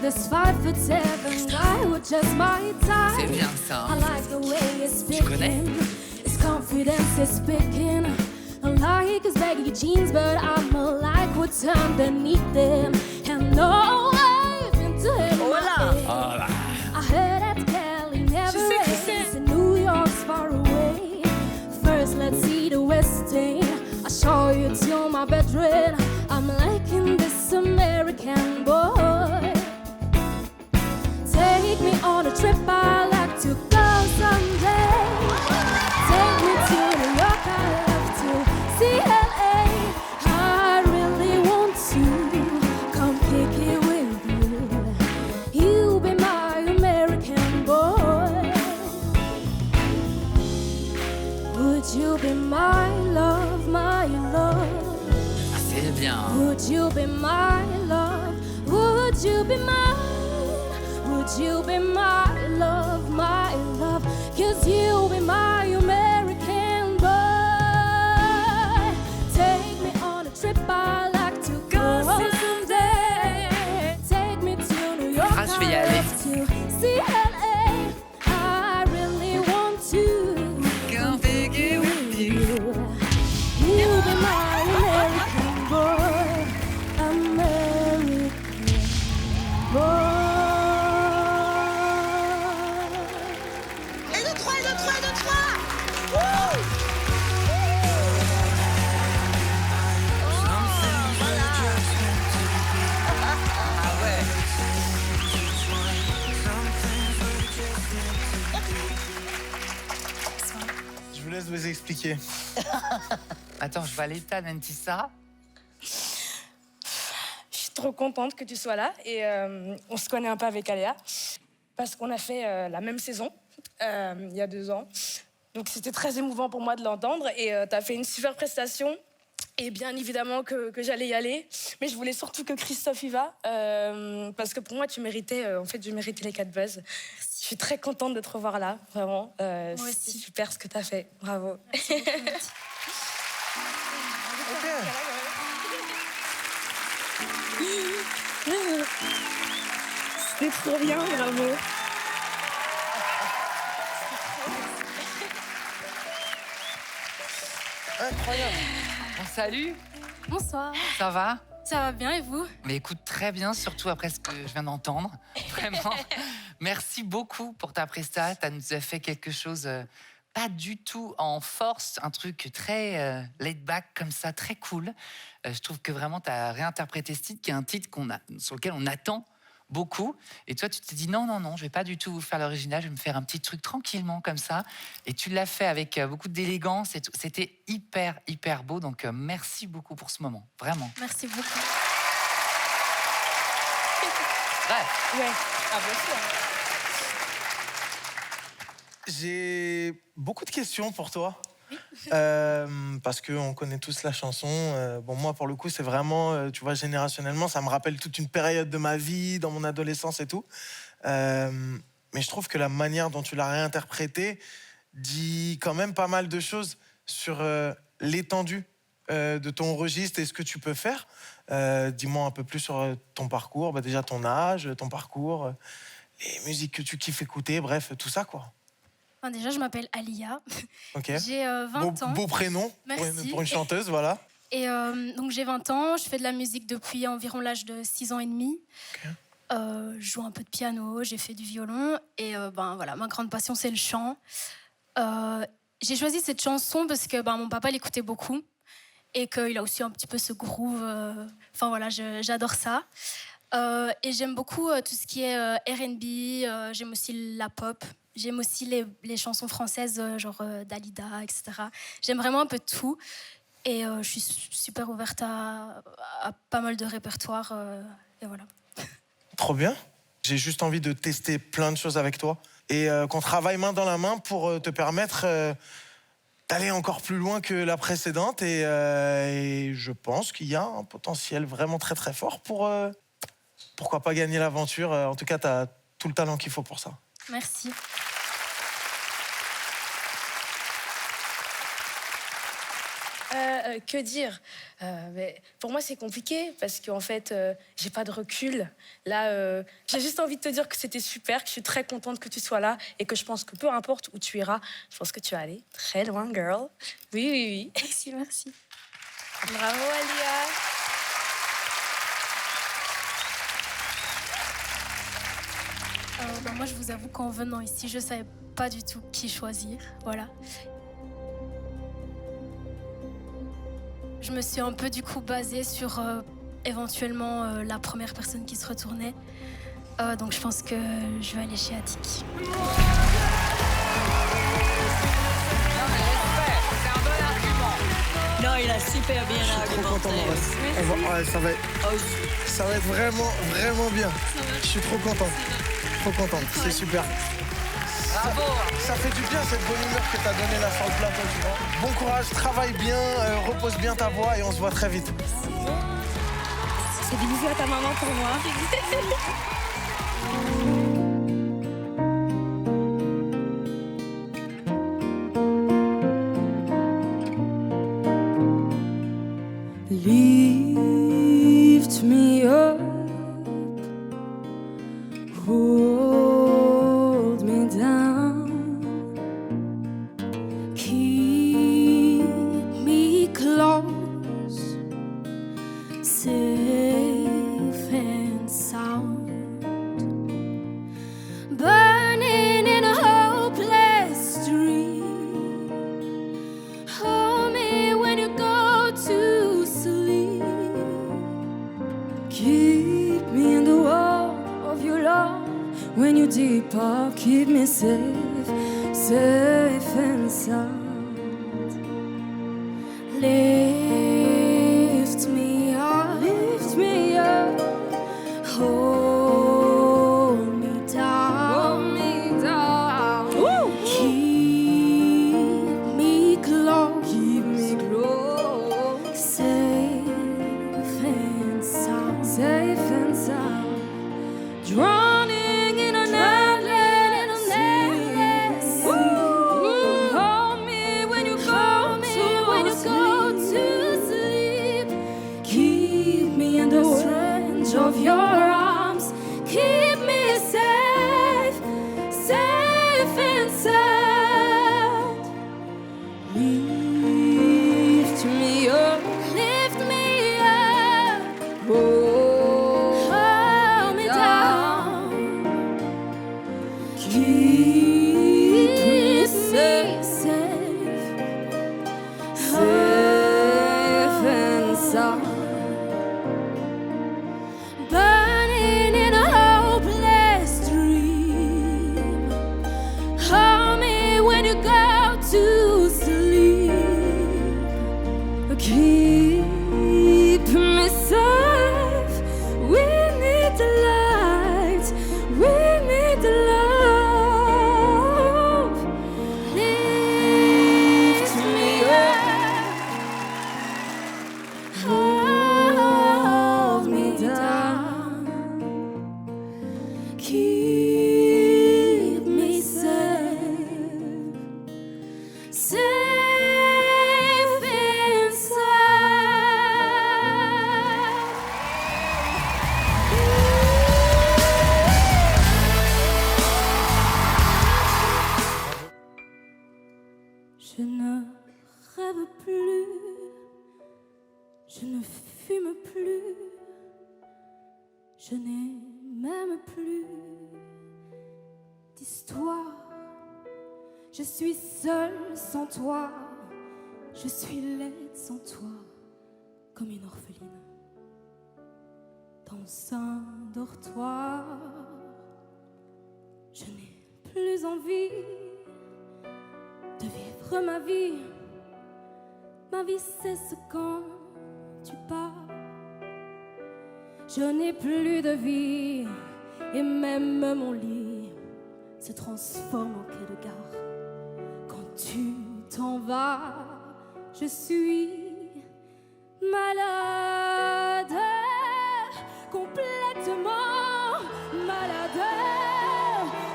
this 5'7" guy with just my type. C'est bien ça. I like the way it's Tu connais? speaking. His confidence is speaking. I like his baggy jeans, but I'm like what's underneath them. And no, I've been to him. Oh là. I heard that Cali never ends, and New York's far away. First, let's see the West End. I'll show you to my bedroom. I'm liking this American boy. Take me on a trip, I'd like to go someday. Take me to New York, I'd love to see LA. I really want to come kick it with you. You be my American boy. Would you be my love, my love? Ah, c'est bien. Would you be my love? Would you be mine? Would you be my love, my love? 'Cause you be my American boy. Take me on a trip, I'd like to go someday. Take me to New York, Ah, je vais y I'd aller. love to see LA. I really want to Come take it with you. You be my American boy, American boy. Et le 3, et le 3, et le 3. Wouh. Voilà. Ah ouais. Je vous laisse vous expliquer. Attends, je vois l'état d'Antissa. Je suis trop contente que tu sois là et on se connaît un peu avec Aléa parce qu'on a fait la même saison il y a 2 ans. Donc c'était très émouvant pour moi de l'entendre et tu as fait une super prestation et bien évidemment que j'allais y aller. Mais je voulais surtout que Christophe y va parce que pour moi tu méritais, en fait je méritais les 4 buzz. Je suis très contente de te revoir là, vraiment. Moi C'est aussi. super ce que tu as fait, bravo. C'était trop bien, bravo. Incroyable. Bon, salut, Bonsoir. ça va? Ça va bien et vous? Mais écoute, très bien, surtout après ce que je viens d'entendre. Vraiment. Merci beaucoup pour ta presta. Tu nous as fait quelque chose pas du tout en force, un truc très laid back comme ça, très cool. Je trouve que vraiment tu as réinterprété ce titre, qui est un titre sur lequel on attend beaucoup. Et toi, tu t'es dit non, je vais pas du tout faire l'original, je vais me faire un petit truc tranquillement comme ça. Et tu l'as fait avec beaucoup d'élégance. Et c'était hyper, hyper beau. Donc, merci beaucoup pour ce moment. Vraiment. Merci beaucoup. Ouais. Ouais, ah bien sûr. J'ai beaucoup de questions pour toi. Parce qu'on connaît tous la chanson. Bon, moi, pour le coup, c'est vraiment, tu vois, générationnellement, ça me rappelle toute une période de ma vie, dans mon adolescence et tout. Mais je trouve que la manière dont tu l'as réinterprétée dit quand même pas mal de choses sur l'étendue de ton registre et ce que tu peux faire. Dis-moi un peu plus sur ton parcours, déjà ton âge, ton parcours, les musiques que tu kiffes écouter, bref, tout ça, quoi. Enfin, déjà, je m'appelle Alia. Ok. J'ai 20 ans. Beau prénom Merci. pour une chanteuse, voilà. Et donc, j'ai 20 ans. Je fais de la musique depuis environ l'âge de 6 ans et demi. Ok. Je joue un peu de piano, j'ai fait du violon. Et voilà, ma grande passion, c'est le chant. J'ai choisi cette chanson parce que mon papa l'écoutait beaucoup. Et qu'il a aussi un petit peu ce groove. Enfin, voilà, j'adore ça. Et j'aime beaucoup tout ce qui est R&B. J'aime aussi la pop. J'aime aussi les chansons françaises, genre Dalida, etc. J'aime vraiment un peu tout. Et je suis super ouverte à pas mal de répertoires. Et voilà. Trop bien. J'ai juste envie de tester plein de choses avec toi. Et qu'on travaille main dans la main pour te permettre d'aller encore plus loin que la précédente. Et je pense qu'il y a un potentiel vraiment très très fort pour... pourquoi pas gagner l'aventure. En tout cas, tu as tout le talent qu'il faut pour ça. Merci. Que dire mais pour moi, c'est compliqué parce qu'en fait, j'ai pas de recul. Là, j'ai juste envie de te dire que c'était super, que je suis très contente que tu sois là et que je pense que peu importe où tu iras, je pense que tu vas aller très loin, girl. Oui, oui, oui. Merci, merci. Bravo, Alia. Moi, je vous avoue qu'en venant ici, je savais pas du tout qui choisir. Voilà. Je me suis un peu du coup basée sur éventuellement la première personne qui se retournait. Donc je pense que je vais aller chez Attic. Non, mais respect, c'est un bon argument. Non, il a super bien Je suis trop content, Maurice. Ouais, ça va être vraiment, vraiment bien. Je suis trop content. Trop contente, c'est super. Bravo. Ça fait du bien cette bonne humeur que t'as donnée là sur le plateau, tu vois. Bon courage, travaille bien, repose bien ta voix et on se voit très vite. C'est des bisous à ta maman pour moi. Lift me up, hold me down, keep me close, safe and sound, burning in a hopeless dream. Hold me when you go to sleep. Keep me in the warmth of your love. When you depart, keep me safe, safe and sound. Lift me up, hold me down, keep me close, safe and sound, drowning in an endless sea. Hold me when you go to sleep. Keep me in the range of your arms. Keep me safe, safe and sound. Lift me up, hold me down, keep me safe, safe and sound. Burning in a hopeless dream. Hold me when you go to sleep. Keep me safe. We need the light. We need the love. Lift me up. Hold me down. Keep me safe, safe and sound. Je ne rêve plus, je ne fume plus, je n'ai même plus d'histoire. Je suis seule sans toi, je suis laide sans toi, comme une orpheline dans un dortoir. Je n'ai plus envie de vivre ma vie. Ma vie cesse quand tu pars. Je n'ai plus de vie et même mon lit se transforme en quai de gare. Quand tu t'en vas, je suis malade, complètement malade,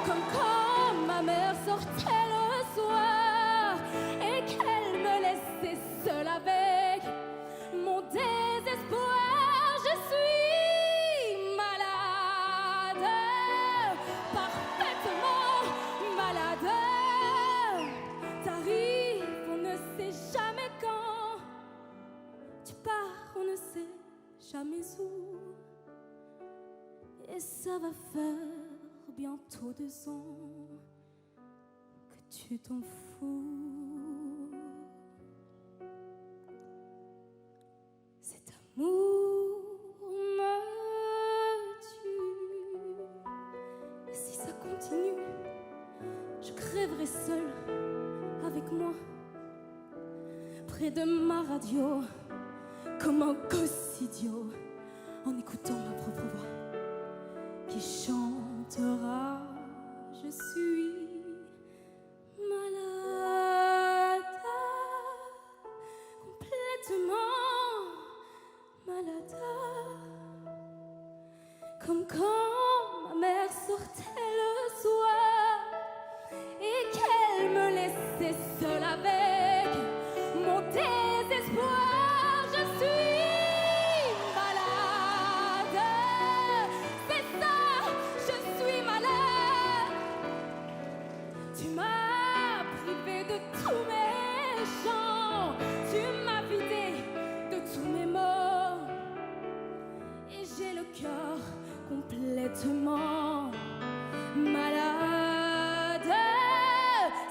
comme quand ma mère sortait le soir et qu'elle me laissait seule avec bisou. Et ça va faire bientôt 2 ans que tu t'en fous. Cet amour me tue. Et si ça continue, je crèverai seule avec moi, près de ma radio, comme un gosse idiot, en écoutant ma propre voix qui chantera. Je suis malade, complètement malade, comme quand ma mère sortait le soir et qu'elle me laissait seule avec mon désespoir. Je suis malade, c'est ça, je suis malade. Tu m'as privé de tous mes chants, tu m'as vidé de tous mes mots, et j'ai le cœur complètement malade,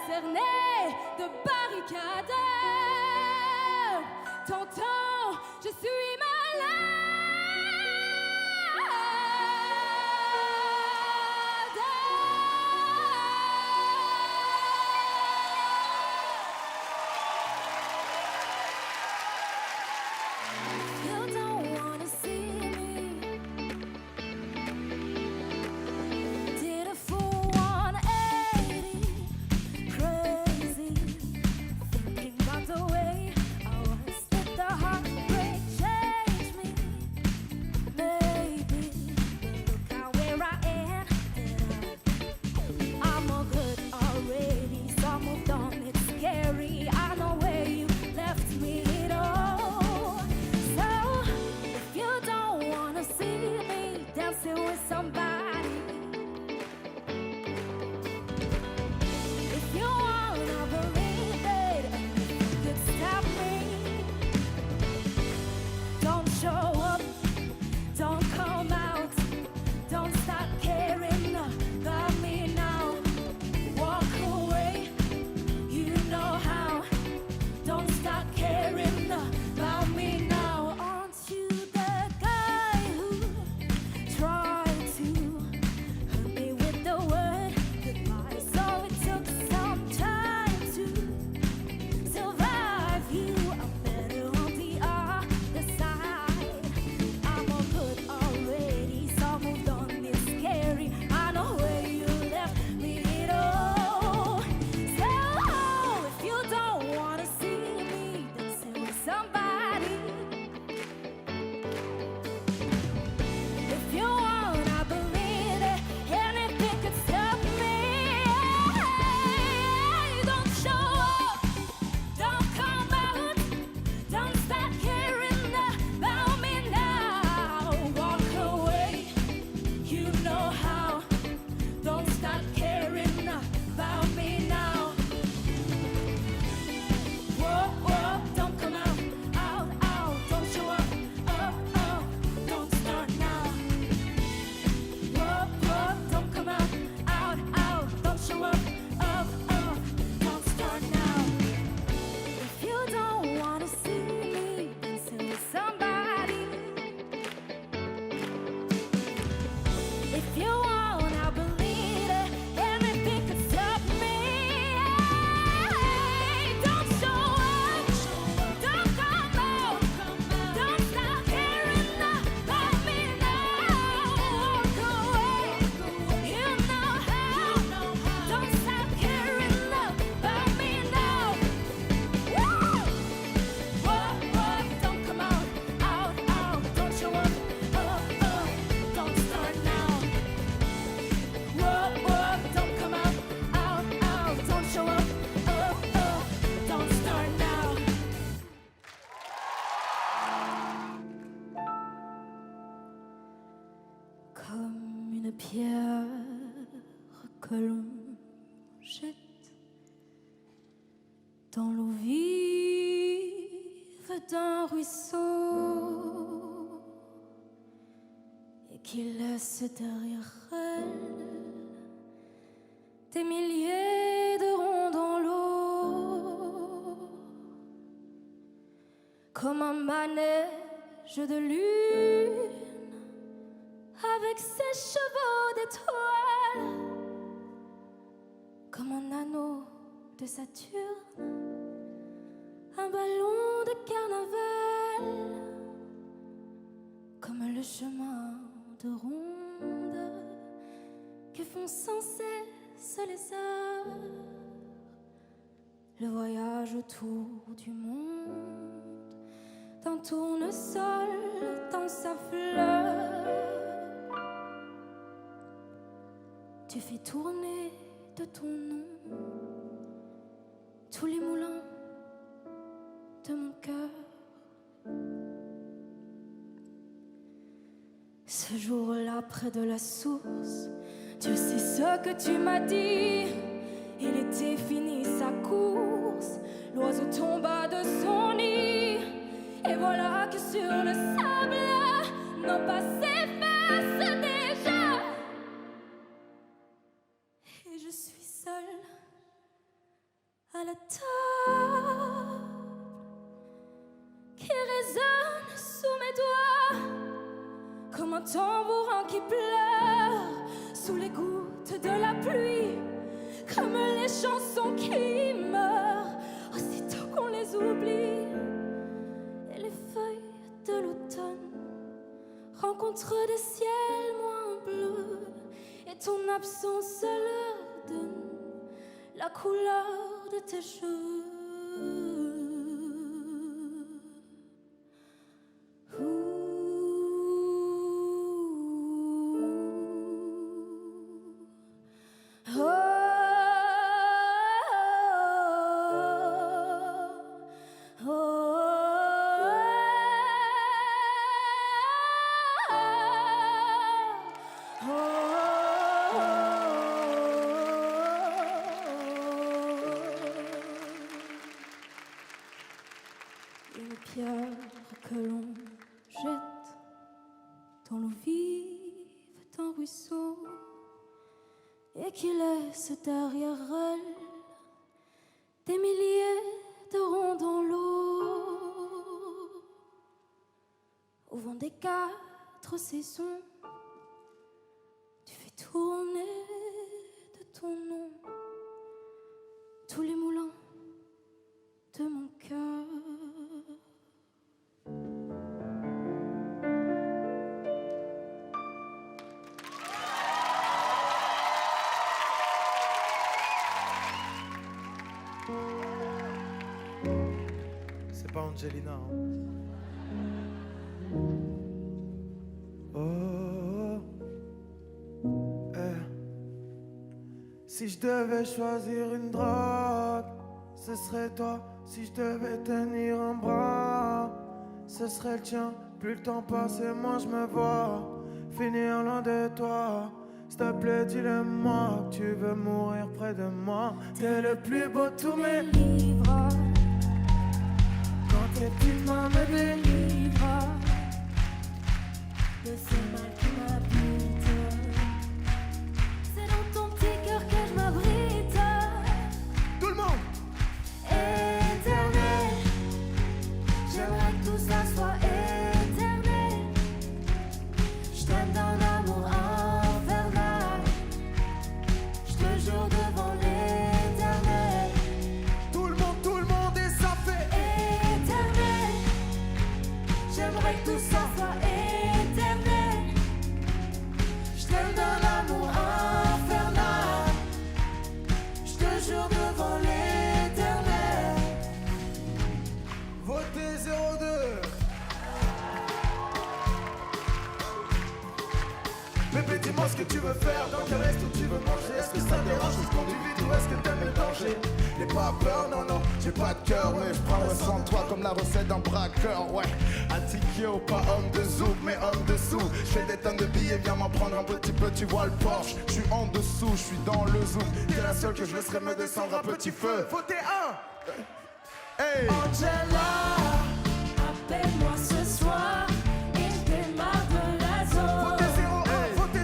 cerné de barricades. T'entends, je suis malade. You don't wanna see me. Did a full 180, crazy, thinking about the way I was. Did the heartbreak change me? Maybe, but look at where I am. I'm all good already, so I moved on. It's scary. I know where you left me at all. So if you don't wanna see me dancing with somebody, if you wanna believe it, you could stop me. Don't show up, don't come out, don't stop caring about me now. Walk away, you know how. Don't stop caring about me now. Aren't you the guy who tried to hurt me with the word goodbye? So it took some time to survive you. I'm better on the other side. I'm all good already, so I moved on. It's scary. I know where you left me at all. So if you don't wanna see me dancing with somebody, if you wanna believe it, anything could stop me. Don't show up, don't come out, don't stop caring about me now. Walk away, you know how. Don't stop caring about me now. Whoa, whoa, don't come out, out, out, don't show up, don't start now. Whoa, whoa, don't come out, out, don't show up, don't start now. If you don't wanna see me dancing with somebody, if you wanna believe it, anything could stop me. Don't show up, don't come out, don't stop caring about me now. Walk away, you know how. Don't stop caring about me now. Woo! Whoa, whoa, don't come out, don't show up, don't start now. Whoa, whoa, don't come out, don't show up, don't start now. Comme une pierre que l'on jette dans l'eau vive d'un ruisseau, laisse derrière elle des milliers de ronds dans l'eau, comme un manège de lune avec ses chevaux d'étoiles, comme un anneau de Saturne, un ballon de carnaval, comme le chemin de ronde que font sans cesse les heures, le voyage autour du monde d'un tournesol dans sa fleur. Tu fais tourner de ton nom tous les moulins de mon cœur. Ce jour-là, près de la source, Dieu sait ce que tu m'as dit. Il était fini sa course, l'oiseau tomba de son nid. Et voilà que sur le sable, nos passés s'effacent déjà. Et je suis seule à la table qui résonne sous mes doigts comme un tambourin qui pleure sous les gouttes de la pluie, comme les chansons qui meurent aussitôt qu'on les oublie. Et les feuilles de l'automne rencontrent des ciels moins bleus, et ton absence leur donne la couleur de tes cheveux. Une pierre que l'on jette dans l'eau vive d'un ruisseau et qui laisse derrière elle des milliers de ronds dans l'eau. Au vent des 4 saisons, tu fais tourner de ton nom tous les moulins de mon cœur. C'est pas Angelina. Hein. Oh, Si je devais choisir une drogue, ce serait toi. Si je devais tenir un bras, ce serait le tien. Plus le temps passe et moins je me vois finir loin de toi. S'il te plaît, dis-le-moi que tu veux mourir près de moi. T'es le plus beau de tous mes livres. Quand tes petites mains me délivrent de ce mal qui m'habite. C'est dans ton petit cœur que je m'abrite. Tout le monde. Éternel, j'aimerais que tout ça soit éternel. Je t'aime d'un amour infernal. Je te jure devant l'éternel. Tout le monde et ça fait éternel. J'aimerais que tout ça soit éternel. Je t'aime d'un amour infernal. Je te jure devant l'éternel. Votez 02. Bébé, dis-moi ce que tu veux faire, dans quel resto tu veux manger. Est-ce que ça te dérange, est-ce qu'on tu vis ou est-ce que t'aimes le danger? N'aie pas peur, non, non, j'ai pas de cœur, ouais. Je prends sans toi comme la recette d'un braqueur, ouais. Antikyo, pas homme de zouk, mais homme de sous. Je fais des tonnes de billets, viens m'en prendre un petit peu, tu vois le Porsche. Je suis en dessous, je suis dans le zouk. T'es la seule que je laisserai me descendre à petit feu. Votez un. Hey Angela, appelle-moi ce soir et je démarre de la zone. Votez 01, votez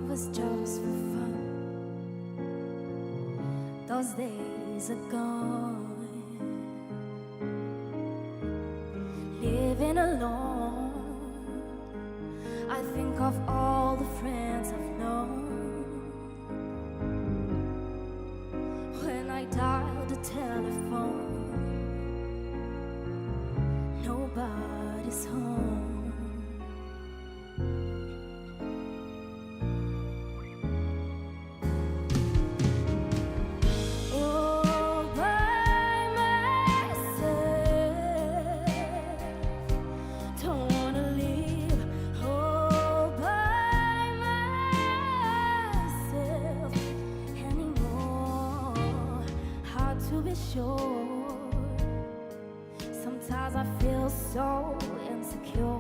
was just for fun. Those days are gone. Living alone, I think of all the friends I've known. When I dial the telephone, nobody's home. All by myself, don't wanna leave. All by myself anymore. Hard to be sure. Sometimes I feel so insecure,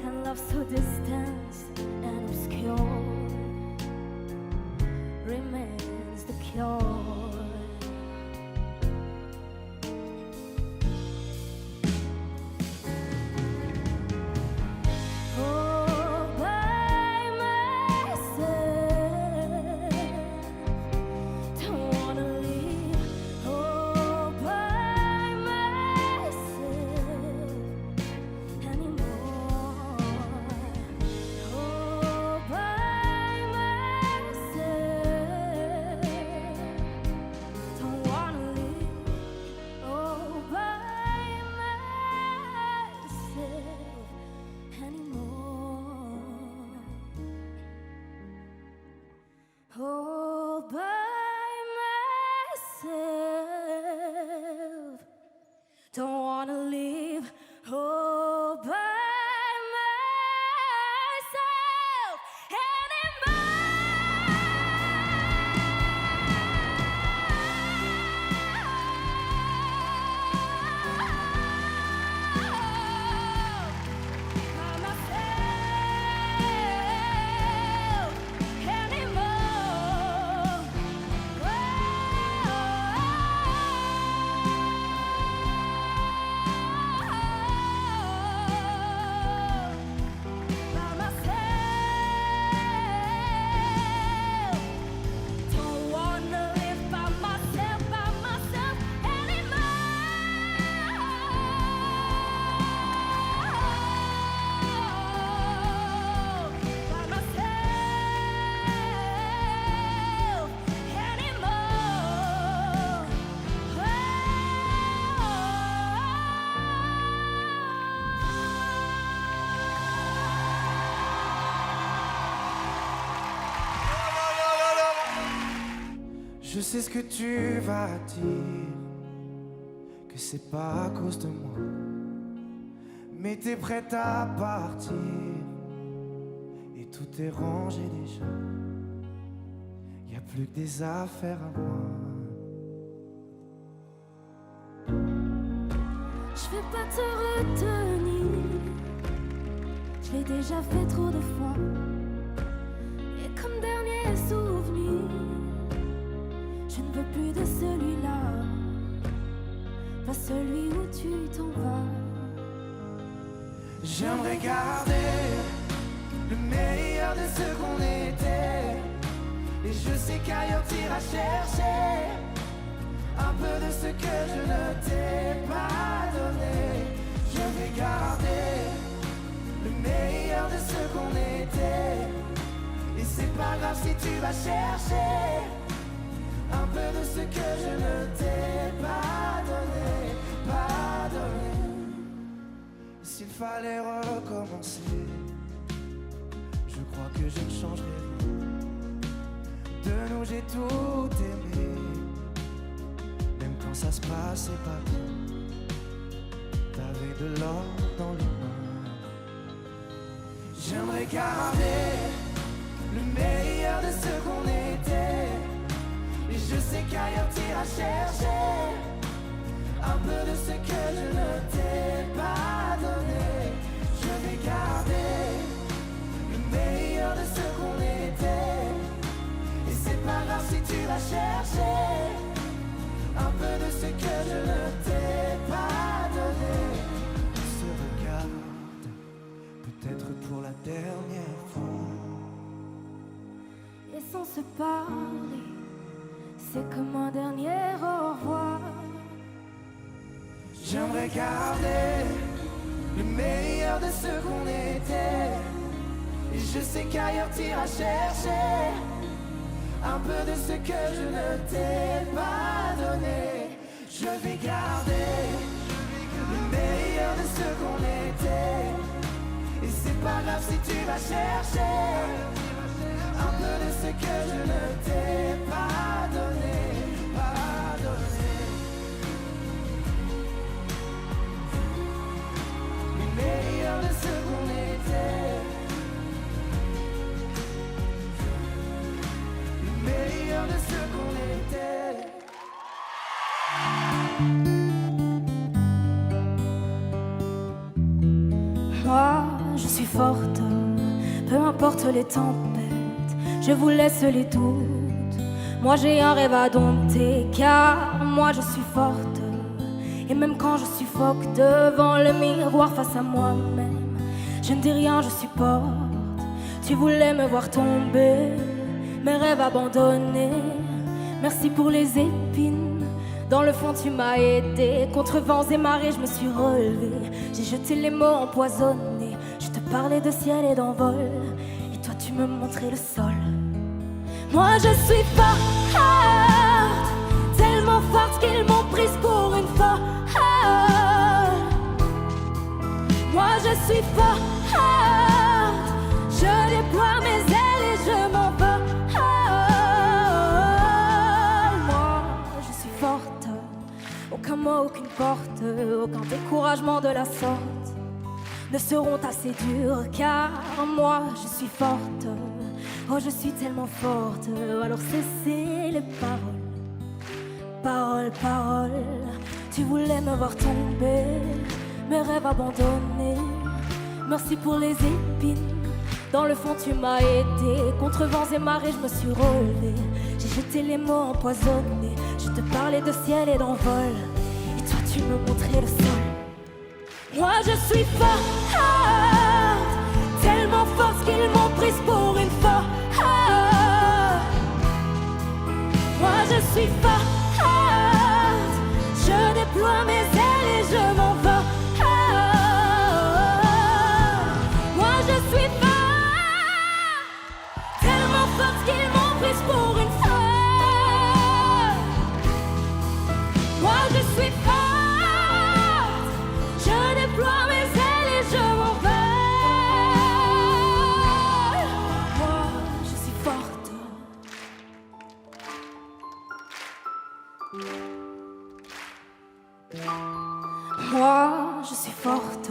and love so distant and obscure remains the cure. All by myself, don't wanna leave. All by myself anymore. All by myself, don't wanna leave. All by myself anymore. All by myself, don't wanna leave. All by myself Je sais ce que tu vas dire, que c'est pas à cause de moi, mais t'es prête à partir, et tout est rangé déjà. Y a plus que des affaires à moi. Je vais pas te retenir, je l'ai déjà fait trop de fois. Et comme dernier souvenir, je ne veux plus de celui-là, pas celui où tu t'en vas. J'aimerais garder le meilleur de ce qu'on était, et je sais qu'ailleurs t'iras chercher un peu de ce que je ne t'ai pas donné. Je vais garder le meilleur de ce qu'on était, et c'est pas grave si tu vas chercher un peu de ce que je ne t'ai pas donné, pas donné. S'il fallait recommencer, je crois que je ne changerai rien. De nous j'ai tout aimé, même quand ça se passait pas bien. T'avais de l'or dans les mains. J'aimerais garder le meilleur de ce qu'on était, et je sais qu'ailleurs t'iras chercher un peu de ce que je ne t'ai pas donné. Je vais garder le meilleur de ce qu'on était, et c'est pas grave si tu vas chercher un peu de ce que je ne t'ai pas donné. On se regarde, peut-être pour la la dernière fois. Et sans se parler, c'est comme un dernier au revoir. J'aimerais garder le meilleur de ce qu'on était. Et je sais qu'ailleurs t'iras chercher un peu de ce que je ne t'ai pas donné. Je vais garder le meilleur de ce qu'on était. Et c'est pas grave si tu vas chercher un peu de ce que je ne t'ai pas donné, pas donné. Le meilleur de ce qu'on était. Le meilleur de ce qu'on était. Moi, je suis forte, peu importe les tempêtes, je vous laisse les doutes. Moi, j'ai un rêve à dompter, car moi, je suis forte. Et même quand je suffoque devant le miroir face à moi-même, je ne dis rien, je supporte. Tu voulais me voir tomber, mes rêves abandonnés. Merci pour les épines. Dans le fond, tu m'as aidé. Contre vents et marées, je me suis relevée. J'ai jeté les mots empoisonnés. Je te parlais de ciel et d'envol. Et toi, tu me montrais le sol. Moi, je suis forte, tellement forte qu'ils m'ont prise pour une folle. Moi, je suis forte, je déploie mes ailes et je m'envole. Moi, je suis forte. Aucun mot, aucune porte, aucun découragement de la sorte ne seront assez durs, car moi je suis forte. Oh, je suis tellement forte. Alors cessez les paroles, paroles, paroles. Tu voulais me voir tomber, mes rêves abandonnés. Merci pour les épines. Dans le fond, tu m'as aidé. Contre vents et marées, je me suis relevée. J'ai jeté les mots empoisonnés. Je te parlais de ciel et d'envol. Et toi, tu me montrais le sol. Moi, je suis forte, tellement forte qu'ils m'ont prise pour une folle. Moi, je suis forte, je déploie mes ailes et je m'envole. Moi, je suis forte, tellement forte qu'ils m'ont prise pour une folle. Moi, je suis forte, je déploie mes ailes et je m'envole. Moi, je suis forte. Moi, je suis forte.